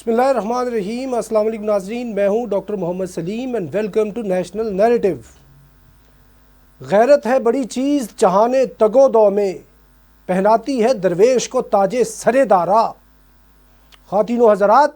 بسم اللہ الرحمن الرحیم۔ السلام علیکم ناظرین، میں ہوں doctor Muhammad Salim and welcome to national narrative. غیرت ہے بڑی چیز جہان تگ و دو میں، پہناتی ہے درویش کو تاج سر دارا۔ خواتین و حضرات،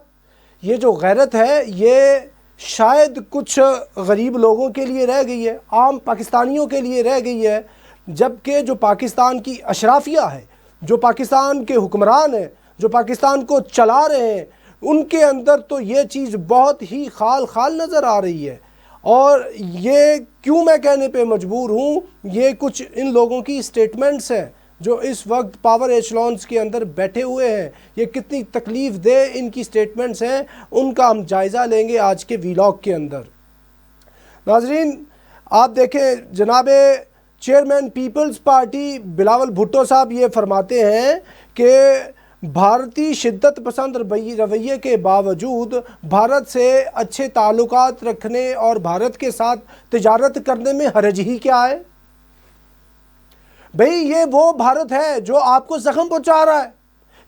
یہ جو غیرت ہے یہ شاید کچھ غریب لوگوں کے لیے رہ گئی ہے، عام پاکستانیوں کے لیے رہ گئی ہے، جبکہ جو پاکستان کی اشرافیہ ہے، جو پاکستان کے حکمران ہیں، جو پاکستان کو چلا رہے ہیں، ان کے اندر تو یہ چیز بہت ہی خال خال نظر آ رہی ہے۔ اور یہ کیوں میں کہنے پہ مجبور ہوں، یہ کچھ ان لوگوں کی سٹیٹمنٹس ہیں جو اس وقت پاور ایچلونز کے اندر بیٹھے ہوئے ہیں۔ یہ کتنی تکلیف دہ ان کی سٹیٹمنٹس ہیں، ان کا ہم جائزہ لیں گے آج کے ویلاگ کے اندر۔ ناظرین، آپ دیکھیں، جناب chairman peoples party Bilawal Bhutto صاحب یہ فرماتے ہیں کہ بھارتی شدت پسند رویے کے باوجود بھارت سے اچھے تعلقات رکھنے اور بھارت کے ساتھ تجارت کرنے میں حرج ہی کیا ہے؟ بھئی یہ وہ بھارت ہے جو آپ کو زخم پہنچا رہا ہے،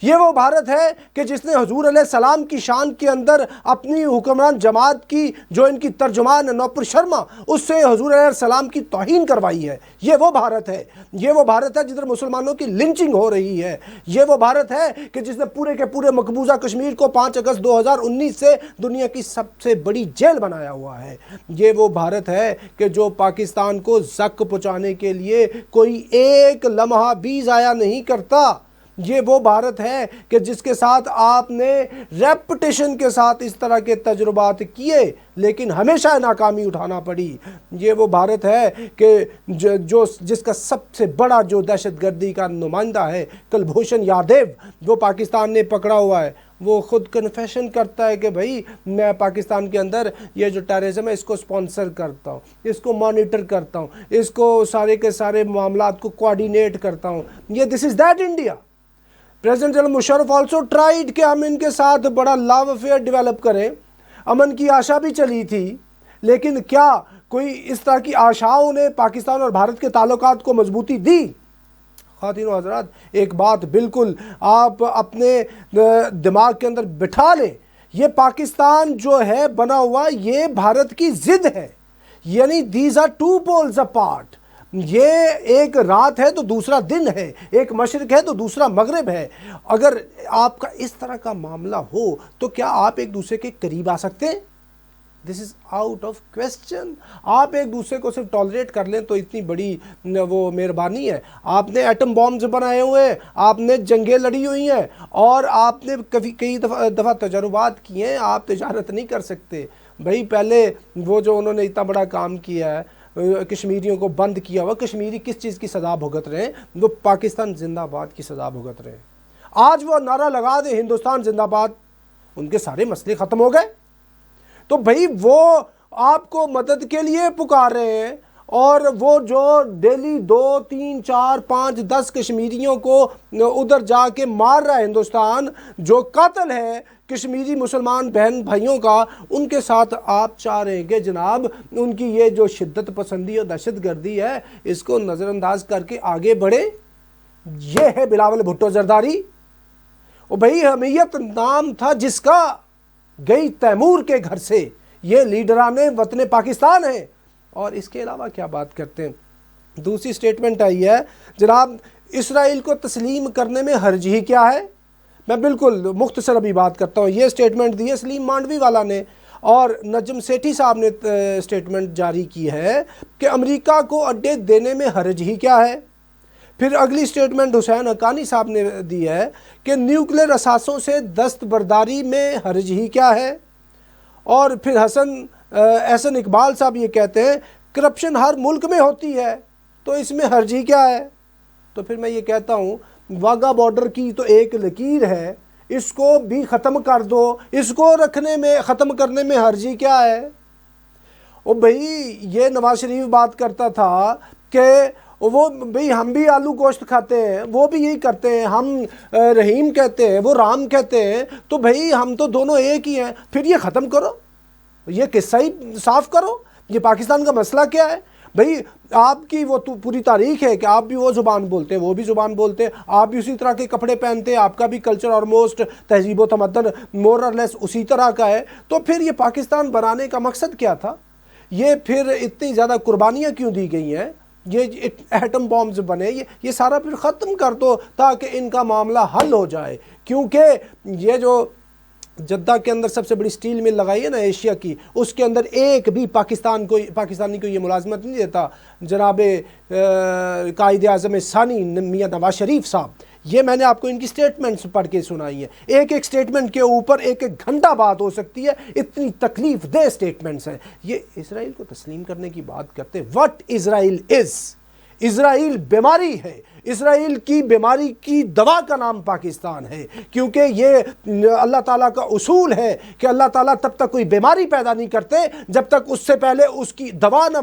یہ وہ بھارت ہے کہ جس نے حضور علیہ السلام کی شان کے اندر اپنی حکمران جماعت کی، جو ان کی ترجمان نوپر شرما، اس سے حضور علیہ السلام کی توہین کروائی ہے۔ یہ وہ بھارت ہے، یہ وہ بھارت ہے جدھر مسلمانوں کی لنچنگ ہو رہی ہے، یہ وہ بھارت ہے کہ جس نے پورے کے پورے مقبوضہ کشمیر کو 5 اگست 2019 سے دنیا کی سب سے بڑی جیل بنایا ہوا ہے۔ یہ وہ بھارت ہے کہ جو پاکستان کو زک پہنچانے کے لیے کوئی ایک لمحہ بھی ضائع نہیں کرتا۔ یہ وہ بھارت ہے کہ جس کے ساتھ آپ نے ریپٹیشن کے ساتھ اس طرح کے تجربات کیے لیکن ہمیشہ ناکامی اٹھانا پڑی۔ یہ وہ بھارت ہے کہ جس کا سب سے بڑا جو دہشت گردی کا نمائندہ ہے کلبھوشن یادیو، وہ پاکستان نے پکڑا ہوا ہے۔ وہ خود کنفیشن کرتا ہے کہ بھائی میں پاکستان کے اندر یہ جو ٹیررزم ہے اس کو سپانسر کرتا ہوں، اس کو مانیٹر کرتا ہوں، اس کو سارے کے سارے معاملات کو کوارڈینیٹ کرتا ہوں۔ یہ this is that India. President general Musharraf also tried کہ ہم ان کے ساتھ بڑا لو افیئر ڈیولپ کریں، امن کی آشا بھی چلی تھی، لیکن کیا کوئی اس طرح کی آشاؤں نے پاکستان اور بھارت کے تعلقات کو مضبوطی دی؟ خواتین و حضرات، ایک بات بالکل آپ اپنے دماغ کے اندر بٹھا لیں، یہ پاکستان جو ہے بنا ہوا یہ بھارت کی ضد ہے، یعنی these are two poles apart. یہ ایک رات ہے تو دوسرا دن ہے، ایک مشرق ہے تو دوسرا مغرب ہے۔ اگر آپ کا اس طرح کا معاملہ ہو تو کیا آپ ایک دوسرے کے قریب آ سکتے ہیں؟ دس از آؤٹ آف کویسچن۔ آپ ایک دوسرے کو صرف ٹالریٹ کر لیں تو اتنی بڑی وہ مہربانی ہے۔ آپ نے ایٹم بامز بنائے ہوئے ہیں، آپ نے جنگیں لڑی ہوئی ہیں، اور آپ نے کئی دفعہ تجربات کیے ہیں، آپ تجارت نہیں کر سکتے۔ بھائی پہلے وہ جو انہوں نے اتنا بڑا کام کیا ہے، کشمیریوں کو بند کیا ہوا، کشمیری کس چیز کی سزا بھگت رہے ہیں؟ وہ پاکستان زندہ باد کی سزا بھگت رہے ہیں۔ آج وہ نعرہ لگا دے ہندوستان زندہ باد، ان کے سارے مسئلے ختم ہو گئے۔ تو بھئی وہ آپ کو مدد کے لیے پکار رہے ہیں، اور وہ جو ڈیلی 2 3 4 5 10 کشمیریوں کو ادھر جا کے مار رہا ہے ہندوستان، جو قاتل ہے کشمیری مسلمان بہن بھائیوں کا، ان کے ساتھ آپ چاہ رہے ہیں کہ جناب ان کی یہ جو شدت پسندی اور دہشت گردی ہے اس کو نظر انداز کر کے آگے بڑھے۔ یہ ہے بلاول بھٹو زرداری۔ اور بھئی حمیت نام تھا جس کا، گئی تیمور کے گھر سے۔ یہ لیڈران وطن پاکستان ہیں۔ اور اس کے علاوہ کیا بات کرتے ہیں؟ دوسری سٹیٹمنٹ آئی ہے، جناب اسرائیل کو تسلیم کرنے میں حرج ہی کیا ہے؟ میں بالکل مختصر ابھی بات کرتا ہوں۔ یہ سٹیٹمنٹ دی ہے سلیم مانڈوی والا نے، اور نجم سیٹھی صاحب نے سٹیٹمنٹ جاری کی ہے کہ امریکہ کو اڈے دینے میں حرج ہی کیا ہے۔ پھر اگلی سٹیٹمنٹ حسین حقانی صاحب نے دی ہے کہ نیوکلیر اثاثوں سے دستبرداری میں حرج ہی کیا ہے۔ اور پھر احسن اقبال صاحب یہ کہتے ہیں کرپشن ہر ملک میں ہوتی ہے تو اس میں حرج ہی کیا ہے۔ تو پھر میں یہ کہتا ہوں واگا بارڈر کی تو ایک لکیر ہے، اس کو بھی ختم کر دو، اس کو ختم کرنے میں حرج ہی کیا ہے۔ اور بھئی یہ نواز شریف بات کرتا تھا کہ وہ بھئی ہم بھی آلو گوشت کھاتے ہیں، وہ بھی یہی کرتے ہیں، ہم رحیم کہتے ہیں، وہ رام کہتے ہیں، تو بھئی ہم تو دونوں ایک ہی ہیں۔ پھر یہ ختم کرو، یہ قصہ ہی صاف کرو، یہ پاکستان کا مسئلہ کیا ہے۔ بھئی آپ کی وہ تو پوری تاریخ ہے کہ آپ بھی وہ زبان بولتے ہیں، وہ بھی زبان بولتے ہیں، آپ بھی اسی طرح کے کپڑے پہنتے ہیں، آپ کا بھی کلچر آلموسٹ تہذیب و تمدن مور اور لیس اسی طرح کا ہے، تو پھر یہ پاکستان بنانے کا مقصد کیا تھا؟ یہ پھر اتنی زیادہ قربانیاں کیوں دی گئی ہیں؟ یہ ایٹم بامز بنے، یہ سارا پھر ختم کر دو تاکہ ان کا معاملہ حل ہو جائے، کیونکہ یہ جو جدہ کے اندر سب سے بڑی سٹیل مل لگائی ہے نا ایشیا کی، اس کے اندر ایک بھی پاکستانی کو یہ ملازمت نہیں دیتا۔ جناب قائد اعظم ثانی میاں نواز شریف صاحب، یہ میں نے آپ کو ان کی سٹیٹمنٹس پڑھ کے سنائی ہیں، ایک ایک سٹیٹمنٹ کے اوپر ایک ایک گھنٹہ بات ہو سکتی ہے، اتنی تکلیف دہ سٹیٹمنٹس ہیں۔ یہ اسرائیل کو تسلیم کرنے کی بات کرتے، وٹ اسرائیل از، اسرائیل بیماری ہے، اسرائیل کی بیماری کی دوا کا نام پاکستان ہے، کیونکہ یہ اللہ تعالیٰ کا اصول ہے کہ اللہ تعالیٰ تب تک کوئی بیماری پیدا نہیں کرتے جب تک اس سے پہلے اس کی دوا نہ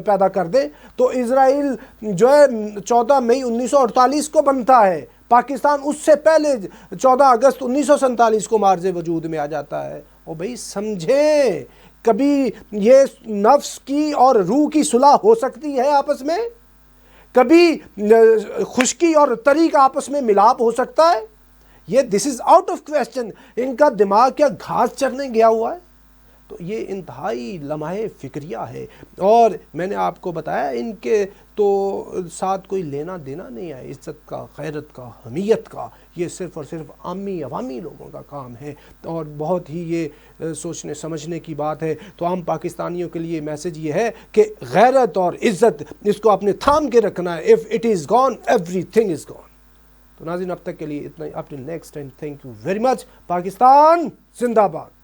پیدا کر دے۔ تو اسرائیل جو ہے 14 مئی 1948 کو بنتا ہے، پاکستان اس سے پہلے 14 اگست 1947 کو مارز وجود میں آ جاتا ہے۔ اور بھئی سمجھیں، کبھی یہ نفس کی اور روح کی صلح ہو سکتی ہے آپس میں؟ کبھی خشکی اور تری کا آپس میں ملاپ ہو سکتا ہے؟ یہ this is out of question. ان کا دماغ کیا گھاس چرنے گیا ہوا ہے؟ تو یہ انتہائی لمحہ فکریہ ہے، اور میں نے آپ کو بتایا ان کے تو ساتھ کوئی لینا دینا نہیں ہے، عزت کا، غیرت کا، حمیت کا، یہ صرف اور صرف عوامی لوگوں کا کام ہے، اور بہت ہی یہ سوچنے سمجھنے کی بات ہے۔ تو عام پاکستانیوں کے لیے میسج یہ ہے کہ غیرت اور عزت اس کو اپنے تھام کے رکھنا ہے۔ if it is gone everything is gone۔ تو ناظرین اب تک کے لیے اتنا ہی، up till next time، thank you very much۔ Pakistan زندہ باد۔